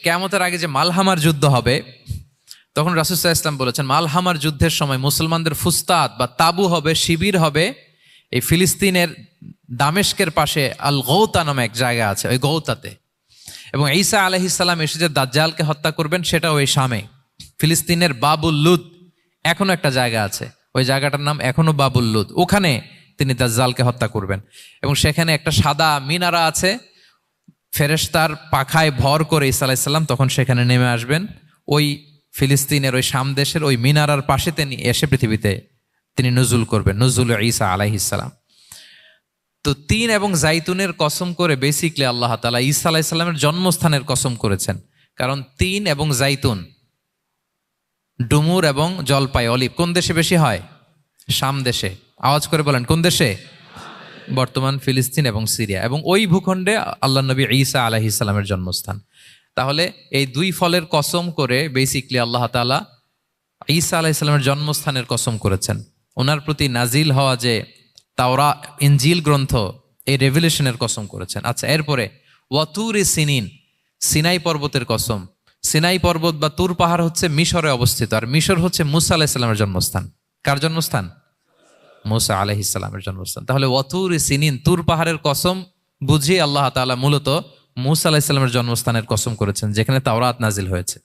কিয়ামতের আগে যে মালহামার যুদ্ধ হবে, তখন রাসূল সাল্লাল্লাহু আলাইহি ওয়াসাল্লাম বলেছেন মালহামার যুদ্ধের সময় মুসলমানদের ফুস্তাদ বা তাবু হবে, শিবির হবে এই ফিলিস্তিনের দামেস্কের পাশে আল গৌতা নামে এক জায়গা আছে, ওই গৌতাতে। এবং ঈসা আলাইহিস সালাম এসে যে দাজ্জালকে হত্যা করবেন সেটাও ওই শামে। ফিলিস্তিনের বাবুল লুদ এখনো একটা জায়গা আছে, ওই জায়গাটার নাম এখনো বাবুল লুদ, ওখানে তিনি দাজ্জালকে হত্যা করবেন। এবং সেখানে একটা সাদা মিনারা আছে, ফেরেশতার পাখায় ভর করে ঈসা আলাইহিস সালাম তখন সেখানে নেমে আসবেন। ওই ফিলিস্তিনের ওই শাম দেশের ওই মিনারার পাশে তিনি এসে পৃথিবীতে তিনি নুজুল করবেন, নুজুল ঈসা আলাইহিস সালাম। তো তিন এবং জাইতুনের কসম করে বেসিকলি আল্লাহ তাআলা ঈসা আলাইহিস সালামের জন্মস্থানের কসম করেছেন। কারণ তিন এবং জাইতুন, ডুমুর এবং জলপাই, অলিভ কোন দেশে বেশি হয়? শাম দেশে। আওয়াজ করে বলেন কোন দেশে? বর্তমান ফিলিস্তিন এবং সিরিয়া, এবং ওই ভূখণ্ডে আল্লাহ নবী ঈসা আলাইহিস সালামের জন্মস্থান। তাহলে এই দুই ফলের কসম করে বেসিকলি আল্লাহ তাআলা ঈসা আলাইহিস সালামের জন্মস্থানের কসম করেছেন। ওনার প্রতি নাজিল হওয়া যে তাওরা ইনজিল গ্রন্থ, এই রেভেলেশনের কসম করেছেন। আচ্ছা, এরপরে ওয়াতুরি সিনিন, সিনাই পর্বতের কসম। সিনাই পর্বত বা তুর পাহাড় হচ্ছে মিশরে অবস্থিত, আর মিশর হচ্ছে মুসা আলাইহিস সালামের জন্মস্থান। কার জন্মস্থান? মুসা আলাইহিস সালামের জন্মস্থান। তাহলে ওয়াতুরি সিনিন, তুর পাহাড়ের কসম বুঝিয়ে আল্লাহ তাআলা মূলত মুসা আলাইহিস সালামের জন্মস্থানের কসম করেছেন, যেখানে তাওরাত নাজিল হয়েছে।